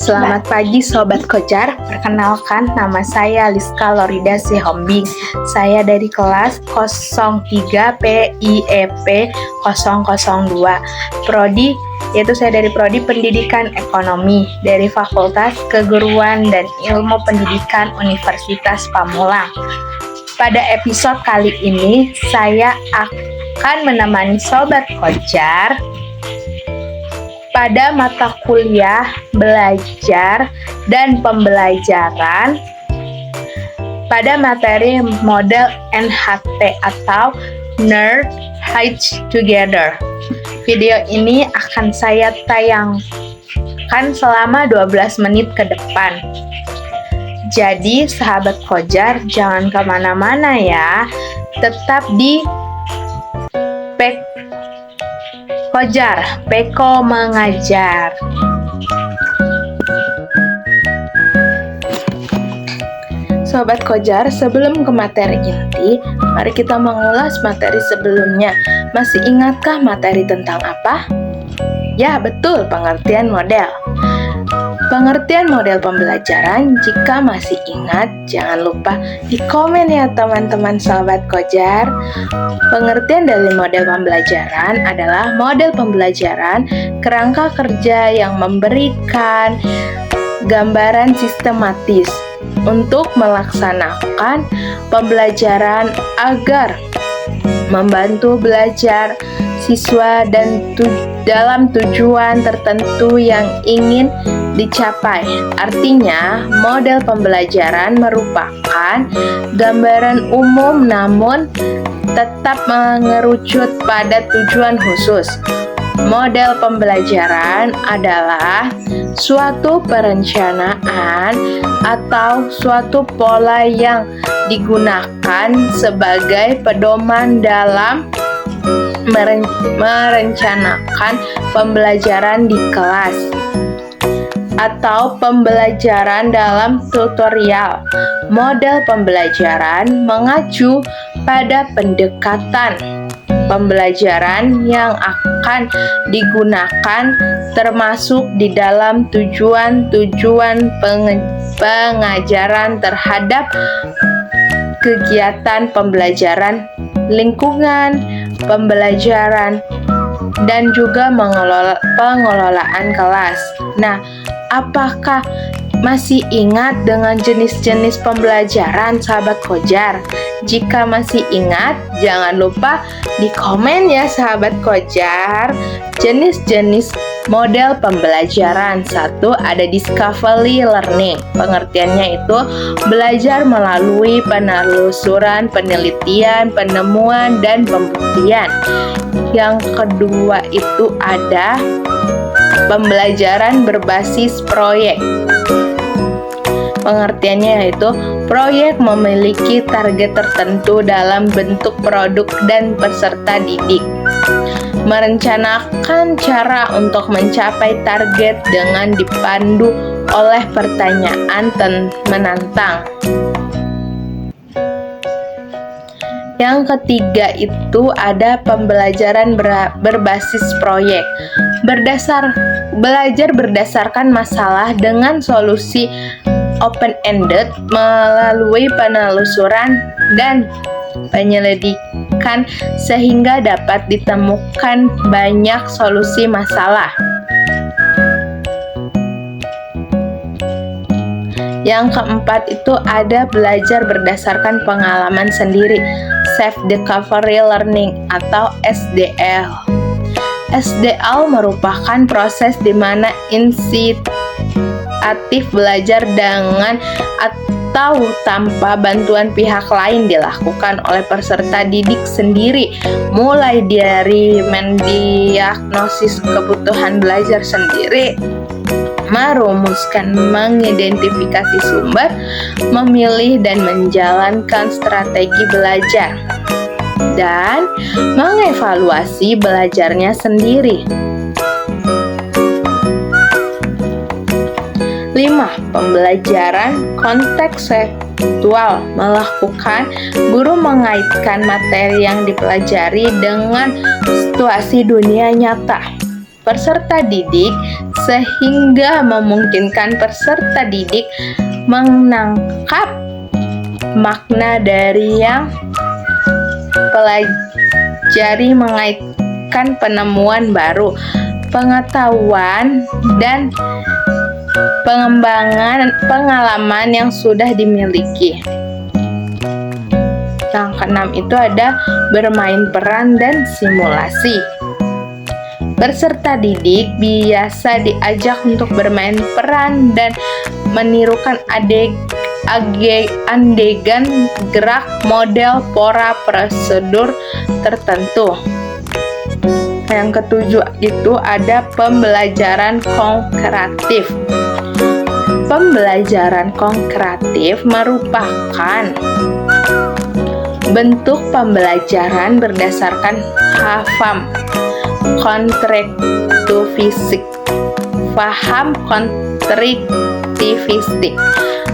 Selamat pagi Sobat Kojar, perkenalkan nama saya Liska Lorida Sihombing. Saya dari kelas 03 PIEP 002. Prodi, yaitu saya dari Prodi Pendidikan Ekonomi dari Fakultas Keguruan dan Ilmu Pendidikan Universitas Pamulang. Pada episode kali ini, saya akan menemani Sobat Kojar pada mata kuliah belajar dan pembelajaran pada materi model NHT atau Nerd Hitch Together. Video ini akan saya tayangkan selama 12 menit ke depan. Jadi sahabat Kojar, jangan kemana-mana ya, tetap di Kojar, Peko Mengajar. Sobat Kojar, sebelum ke materi inti, mari kita mengulas materi sebelumnya. Masih ingatkah materi tentang apa? Ya, betul, pengertian model. Pengertian model pembelajaran, jika masih ingat, jangan lupa di komen ya teman-teman Sobat Kojar. Pengertian dari model pembelajaran adalah model pembelajaran kerangka kerja yang memberikan gambaran sistematis untuk melaksanakan pembelajaran agar membantu belajar siswa dan dalam tujuan tertentu yang ingin dicapai. Artinya, model pembelajaran merupakan gambaran umum namun tetap mengerucut pada tujuan khusus. Model pembelajaran adalah suatu perencanaan atau suatu pola yang digunakan sebagai pedoman dalam merencanakan pembelajaran di kelas atau pembelajaran dalam tutorial. Model pembelajaran mengacu pada pendekatan pembelajaran yang akan digunakan termasuk di dalam tujuan-tujuan pengajaran terhadap kegiatan pembelajaran, lingkungan pembelajaran, dan juga pengelolaan kelas. Nah, apakah masih ingat dengan jenis-jenis pembelajaran sahabat Kojar? Jika masih ingat, jangan lupa di komen ya sahabat Kojar. Jenis-jenis model pembelajaran. 1. Ada discovery learning. Pengertiannya itu belajar melalui penelusuran, penelitian, penemuan, dan pembuktian. Yang kedua itu ada pembelajaran berbasis proyek. Pengertiannya yaitu proyek memiliki target tertentu dalam bentuk produk dan peserta didik. Merencanakan cara untuk mencapai target dengan dipandu oleh pertanyaan menantang. Yang ketiga itu ada pembelajaran berbasis proyek. Belajar berdasarkan masalah dengan solusi open-ended melalui penelusuran dan penyelidikan sehingga dapat ditemukan banyak solusi masalah. Yang keempat itu ada belajar berdasarkan pengalaman sendiri, self discovery learning atau SDL. SDL merupakan proses di mana inisiatif belajar dengan atau tanpa bantuan pihak lain dilakukan oleh peserta didik sendiri, mulai dari mendiagnosis kebutuhan belajar sendiri, merumuskan, mengidentifikasi sumber, memilih dan menjalankan strategi belajar, dan mengevaluasi belajarnya sendiri. 5. Pembelajaran kontekstual. Melakukan guru mengaitkan materi yang dipelajari dengan situasi dunia nyata. peserta didik sehingga memungkinkan peserta didik menangkap makna dari yang pelajari, mengaitkan penemuan baru, pengetahuan, dan pengembangan pengalaman yang sudah dimiliki. Yang keenam itu ada bermain peran dan simulasi. Peserta didik biasa diajak untuk bermain peran dan menirukan adegan gerak, model, pola, prosedur tertentu. Yang ketujuh itu ada pembelajaran konkretif. Pembelajaran konkretif merupakan bentuk pembelajaran berdasarkan paham konstruktivistik.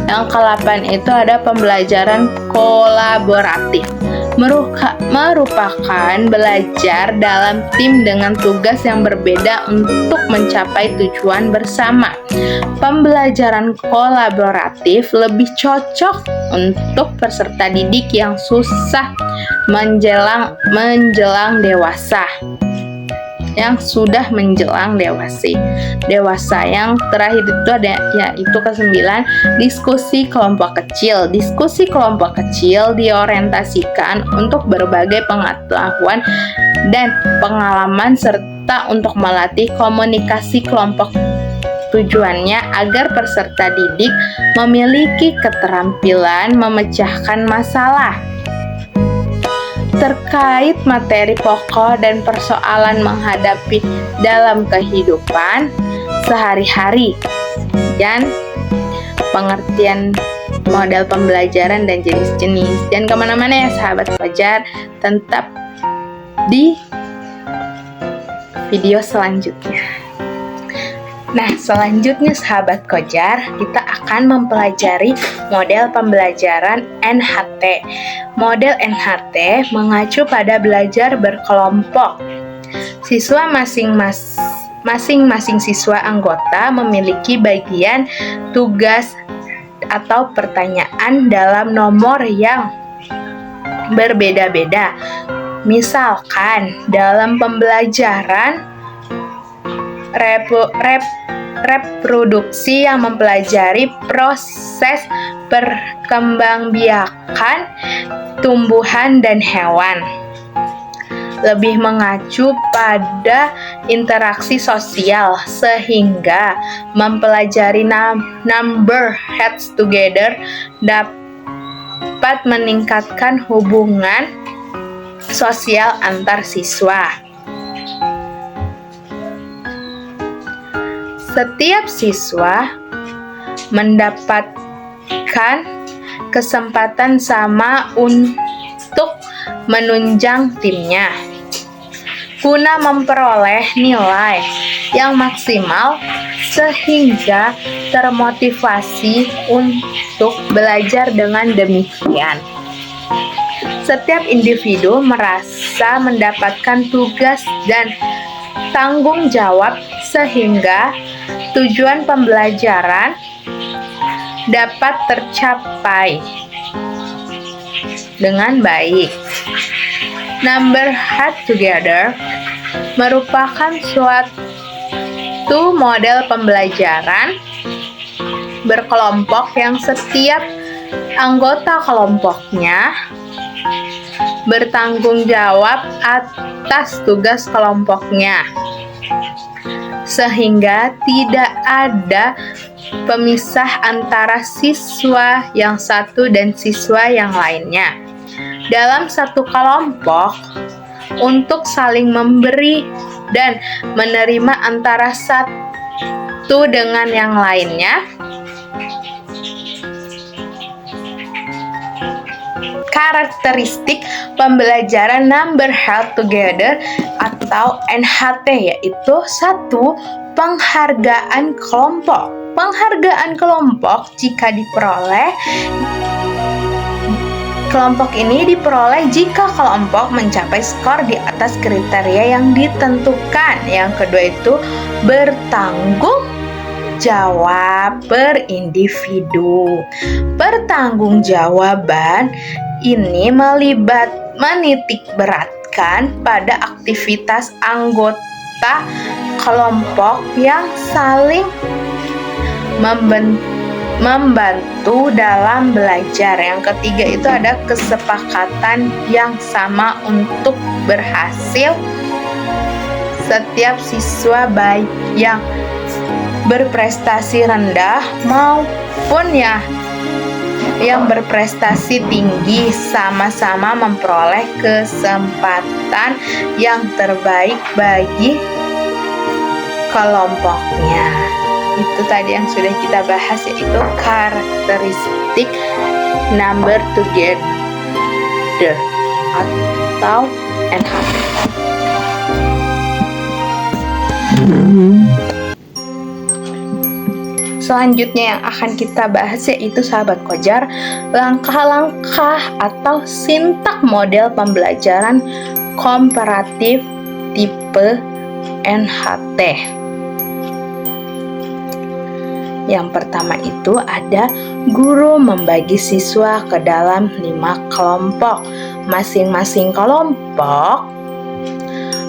Yang ke-8 itu ada pembelajaran kolaboratif. Merupakan belajar dalam tim dengan tugas yang berbeda untuk mencapai tujuan bersama. Pembelajaran kolaboratif lebih cocok untuk peserta didik yang sudah menjelang dewasa. Yang terakhir itu ada yaitu ke-9, diskusi kelompok kecil. Diskusi kelompok kecil diorientasikan untuk berbagai pengetahuan dan pengalaman serta untuk melatih komunikasi kelompok. Tujuannya agar peserta didik memiliki keterampilan memecahkan masalah terkait materi pokok dan persoalan menghadapi dalam kehidupan sehari-hari, dan pengertian model pembelajaran dan jenis-jenis. Jangan kemana-mana ya sahabat Fajar, tetap di video selanjutnya. Nah, selanjutnya sahabat Kojar, kita akan mempelajari model pembelajaran NHT. Model NHT mengacu pada belajar berkelompok. Siswa masing-masing siswa anggota memiliki bagian tugas atau pertanyaan dalam nomor yang berbeda-beda. Misalkan dalam pembelajaran reproduksi yang mempelajari proses perkembangbiakan tumbuhan dan hewan, lebih mengacu pada interaksi sosial sehingga mempelajari number heads together dapat meningkatkan hubungan sosial antar siswa. Setiap siswa mendapatkan kesempatan sama untuk menunjang timnya guna memperoleh nilai yang maksimal sehingga termotivasi untuk belajar. Dengan demikian, setiap individu merasa mendapatkan tugas dan tanggung jawab sehingga tujuan pembelajaran dapat tercapai dengan baik. Number head together merupakan suatu model pembelajaran berkelompok yang setiap anggota kelompoknya bertanggung jawab atas tugas kelompoknya, sehingga tidak ada pemisah antara siswa yang satu dan siswa yang lainnya dalam satu kelompok untuk saling memberi dan menerima antara satu dengan yang lainnya. Karakteristik pembelajaran number held together atau NHT yaitu 1. Penghargaan kelompok. Penghargaan kelompok jika diperoleh Kelompok ini diperoleh jika kelompok mencapai skor di atas kriteria yang ditentukan. Yang kedua itu bertanggung jawab per individu. Pertanggungjawaban ini menitik beratkan pada aktivitas anggota kelompok yang saling membantu dalam belajar. Yang ketiga itu ada kesepakatan yang sama untuk berhasil. Setiap siswa baik yang berprestasi rendah maupun yang berprestasi tinggi sama-sama memperoleh kesempatan yang terbaik bagi kelompoknya. Itu tadi yang sudah kita bahas, yaitu karakteristik number together atau NHT. Selanjutnya yang akan kita bahas yaitu sahabat Kojar, langkah-langkah atau sintak model pembelajaran komparatif tipe NHT. Yang pertama itu ada guru membagi siswa ke dalam 5 kelompok. Masing-masing kelompok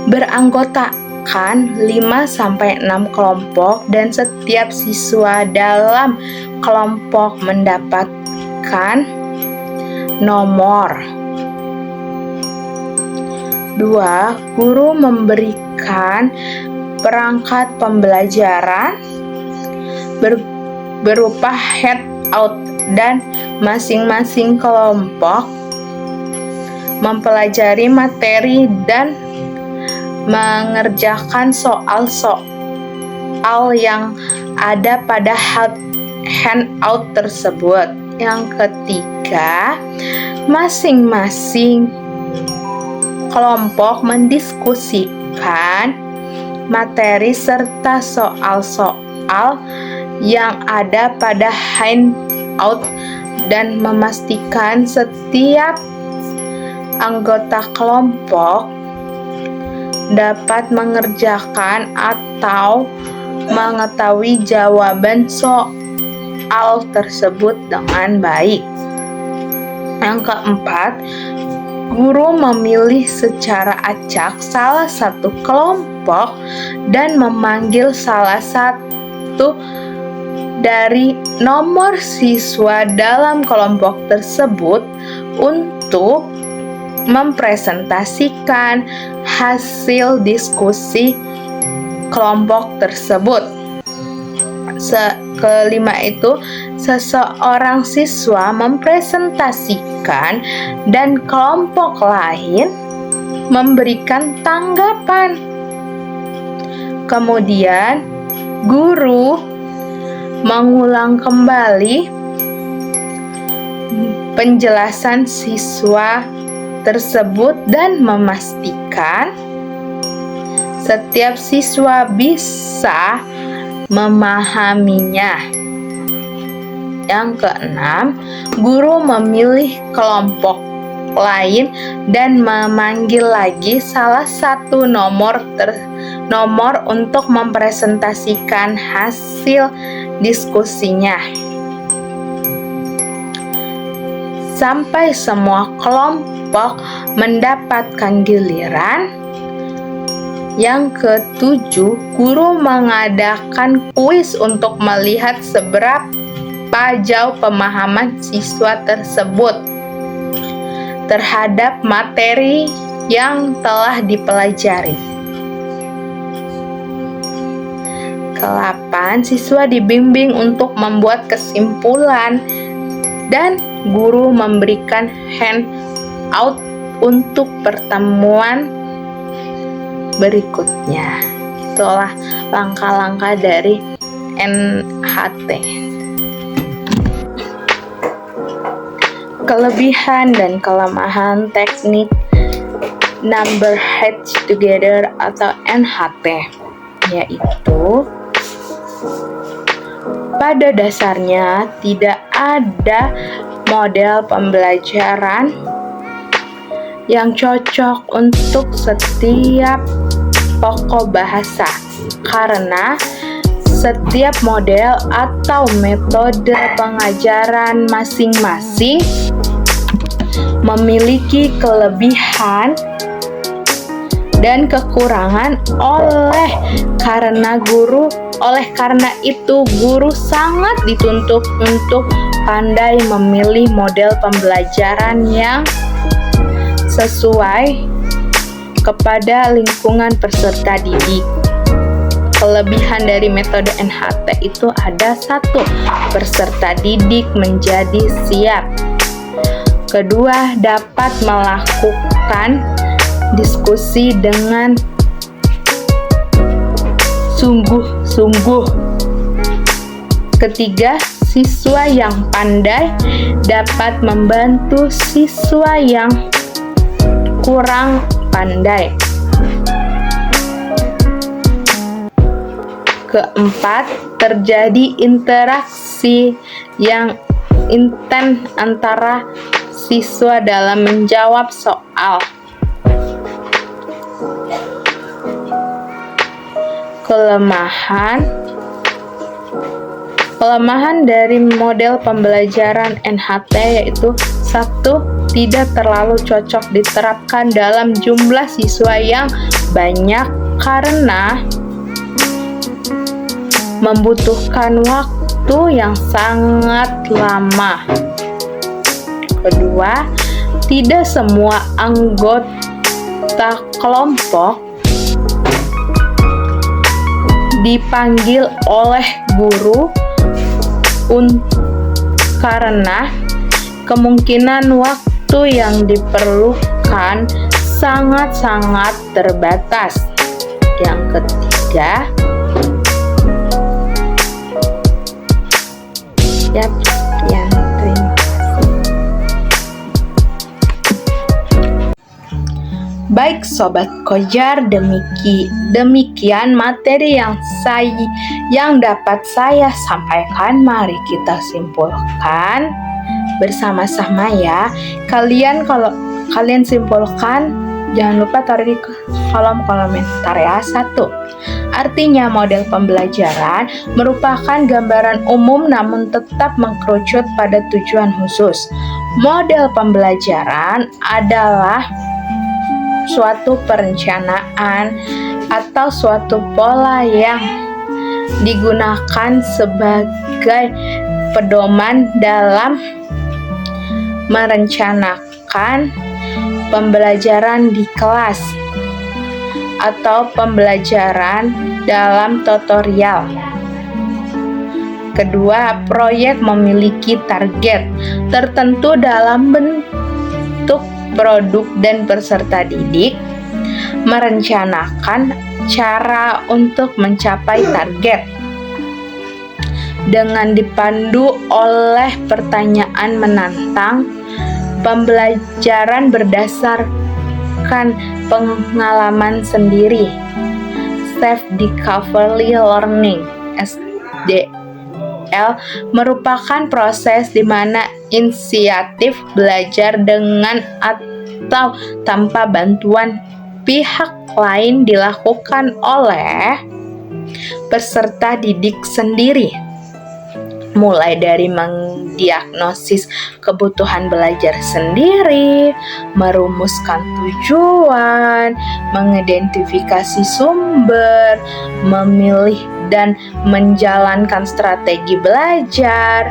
beranggotakan 5-6 kelompok dan setiap siswa dalam kelompok mendapatkan nomor. 2. Guru memberikan perangkat pembelajaran berupa handout dan masing-masing kelompok mempelajari materi dan mengerjakan soal-soal yang ada pada handout tersebut. Yang ketiga, masing-masing kelompok mendiskusikan materi serta soal-soal yang ada pada handout dan memastikan setiap anggota kelompok dapat mengerjakan atau mengetahui jawaban soal tersebut dengan baik. Yang keempat, guru memilih secara acak salah satu kelompok dan memanggil salah satu dari nomor siswa dalam kelompok tersebut untuk mempresentasikan hasil diskusi kelompok tersebut. Kelima itu, seseorang siswa mempresentasikan dan kelompok lain memberikan tanggapan. Kemudian, guru mengulang kembali penjelasan siswa tersebut dan memastikan setiap siswa bisa memahaminya. Yang keenam, guru memilih kelompok lain dan memanggil lagi salah satu nomor untuk mempresentasikan hasil diskusinya sampai semua kelompok mendapatkan giliran. Yang ketujuh, guru mengadakan kuis untuk melihat seberapa jauh pemahaman siswa tersebut terhadap materi yang telah dipelajari. Ke-8, siswa dibimbing untuk membuat kesimpulan dan guru memberikan handout untuk pertemuan berikutnya. Itulah langkah-langkah dari NHT. Kelebihan dan kelemahan teknik number heads together atau NHT, yaitu pada dasarnya tidak ada model pembelajaran yang cocok untuk setiap pokok bahasa, karena setiap model atau metode pengajaran masing-masing memiliki kelebihan dan kekurangan. Oleh karena itu guru sangat dituntut untuk pandai memilih model pembelajaran yang sesuai kepada lingkungan peserta didik. Kelebihan dari metode NHT itu ada: 1. Peserta didik menjadi siap. Kedua, dapat melakukan diskusi dengan sungguh-sungguh. Ketiga, siswa yang pandai dapat membantu siswa yang kurang pandai. Keempat, terjadi interaksi yang intens antara siswa dalam menjawab soal. Kelemahan dari model pembelajaran NHT yaitu: 1. Tidak terlalu cocok diterapkan dalam jumlah siswa yang banyak karena membutuhkan waktu yang sangat lama. Kedua, tidak semua anggota kelompok dipanggil oleh guru karena kemungkinan waktu yang diperlukan sangat-sangat terbatas. Yang ketiga, sekian, terima kasih. Baik Sobat Kojar, demikian materi yang dapat saya sampaikan. Mari kita simpulkan bersama-sama ya. Kalau kalian simpulkan, jangan lupa taruh di kolom komentar ya. 1. Artinya model pembelajaran merupakan gambaran umum namun tetap mengkerucut pada tujuan khusus. Model pembelajaran adalah suatu perencanaan atau suatu pola yang digunakan sebagai pedoman dalam merencanakan pembelajaran di kelas atau pembelajaran dalam tutorial. Kedua, proyek memiliki target tertentu dalam bentuk produk dan peserta didik merencanakan cara untuk mencapai target dengan dipandu oleh pertanyaan menantang. Pembelajaran berdasarkan pengalaman sendiri, Self Discovery Learning (SDL) merupakan proses di mana inisiatif belajar dengan atau tanpa bantuan pihak lain dilakukan oleh peserta didik sendiri, mulai dari mendiagnosis kebutuhan belajar sendiri, merumuskan tujuan, mengidentifikasi sumber, memilih dan menjalankan strategi belajar,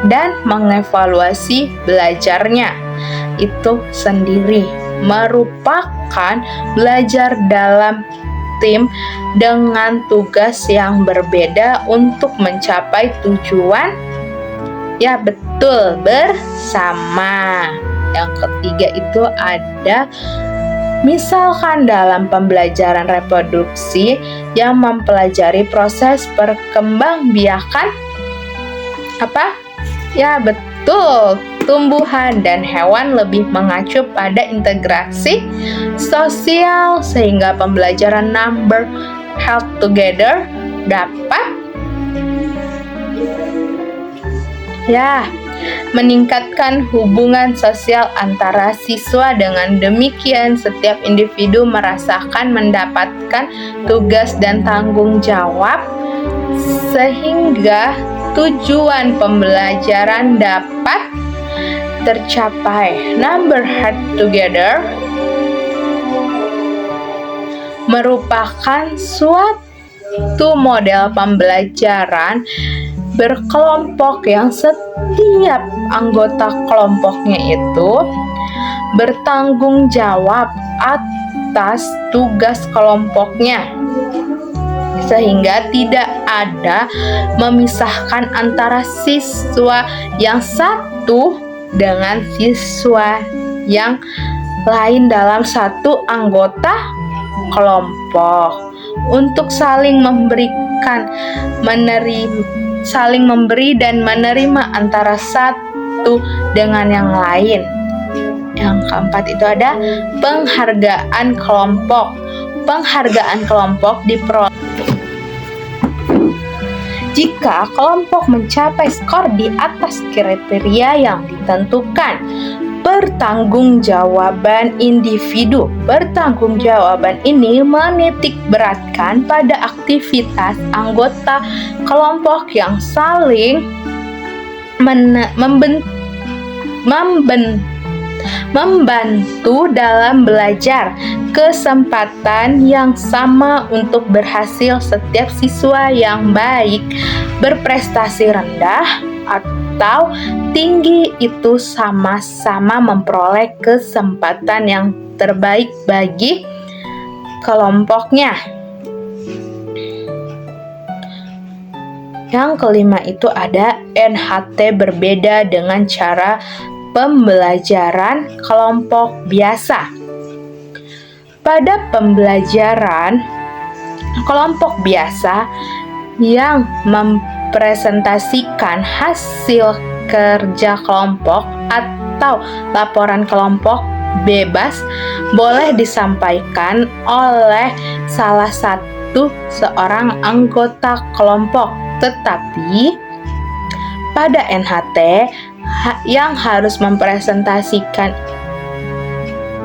dan mengevaluasi belajarnya itu sendiri. Merupakan belajar dalam tim dengan tugas yang berbeda untuk mencapai tujuan, ya betul, bersama. Yang ketiga itu ada misalkan dalam pembelajaran reproduksi yang mempelajari proses perkembangbiakan apa? Ya betul, tumbuhan dan hewan lebih mengacu pada integrasi sosial sehingga pembelajaran number health together dapat meningkatkan hubungan sosial antara siswa. Dengan demikian, setiap individu merasakan mendapatkan tugas dan tanggung jawab, sehingga tujuan pembelajaran dapat tercapai. Number Head Together merupakan suatu model pembelajaran berkelompok yang setiap anggota kelompoknya itu bertanggung jawab atas tugas kelompoknya, sehingga tidak ada memisahkan antara siswa yang satu dengan siswa yang lain dalam satu anggota kelompok, untuk saling saling memberi dan menerima antara satu dengan yang lain. Yang keempat itu ada penghargaan kelompok. Penghargaan kelompok diperoleh jika kelompok mencapai skor di atas kriteria yang ditentukan. Pertanggungjawaban individu. Pertanggungjawaban ini menitik beratkan pada aktivitas anggota kelompok yang saling membantu dalam belajar. Kesempatan yang sama untuk berhasil. Setiap siswa yang baik berprestasi rendah atau tinggi itu sama-sama memperoleh kesempatan yang terbaik bagi kelompoknya. Yang kelima itu ada NHT, berbeda dengan cara pembelajaran kelompok biasa. Pada pembelajaran kelompok biasa yang presentasikan hasil kerja kelompok atau laporan kelompok bebas boleh disampaikan oleh salah satu seorang anggota kelompok, tetapi pada NHT yang harus mempresentasikan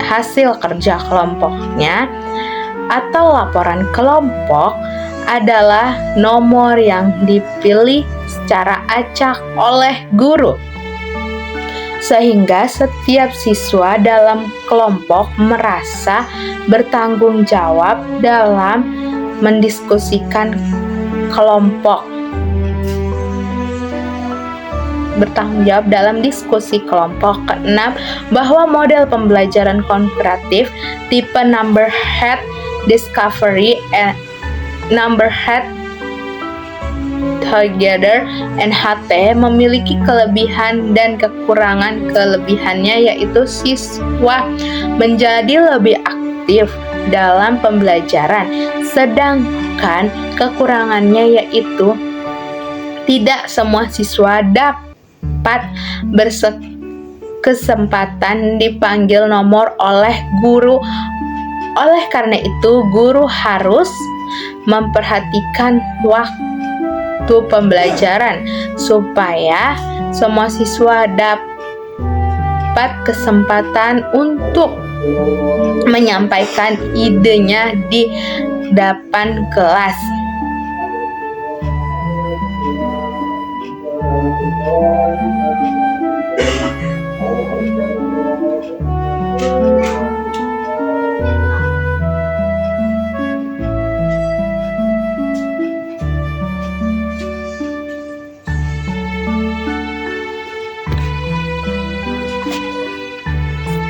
hasil kerja kelompoknya atau laporan kelompok adalah nomor yang dipilih secara acak oleh guru, sehingga setiap siswa dalam kelompok merasa bertanggung jawab dalam mendiskusikan kelompok. Bertanggung jawab dalam diskusi kelompok. Keenam, bahwa model pembelajaran kooperatif tipe Number Head Discovery Number Head Together NHT memiliki kelebihan dan kekurangan. Kelebihannya yaitu siswa menjadi lebih aktif dalam pembelajaran, sedangkan kekurangannya yaitu tidak semua siswa dapat berkesempatan dipanggil nomor oleh guru. Oleh karena itu, guru harus memperhatikan waktu pembelajaran supaya semua siswa dapat kesempatan untuk menyampaikan idenya di depan kelas.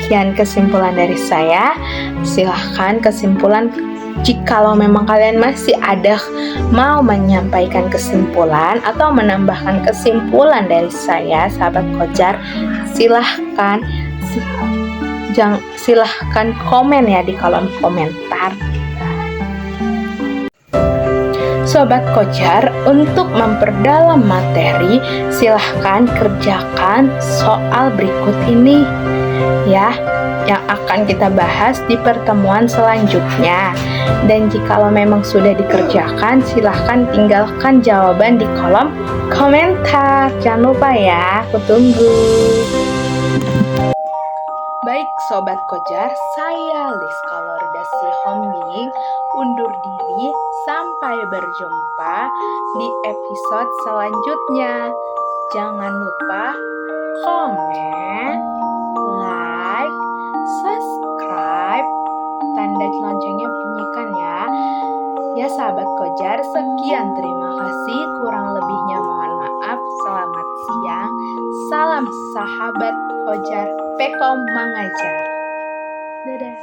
Sekian kesimpulan dari saya. Silahkan kesimpulan, jikalau memang kalian masih ada mau menyampaikan kesimpulan atau menambahkan kesimpulan dari saya, sahabat Kojar, silahkan komen ya di kolom komentar. Sobat Kojar, untuk memperdalam materi, silahkan kerjakan soal berikut ini ya. yang akan kita bahas di pertemuan selanjutnya. Dan jikalau memang sudah dikerjakan, silahkan tinggalkan jawaban di kolom komentar. Jangan lupa ya, aku tunggu. Baik Sobat Kojar, saya Liska Loridasi Hombing undur diri. Sampai berjumpa di episode selanjutnya. Jangan lupa komen, like, subscribe, tanda loncengnya bunyikan ya. Ya sahabat Kojar, sekian, terima kasih. Kurang lebihnya mohon maaf. Selamat siang. Salam sahabat Kojar, Pekom mengajar. Dadah.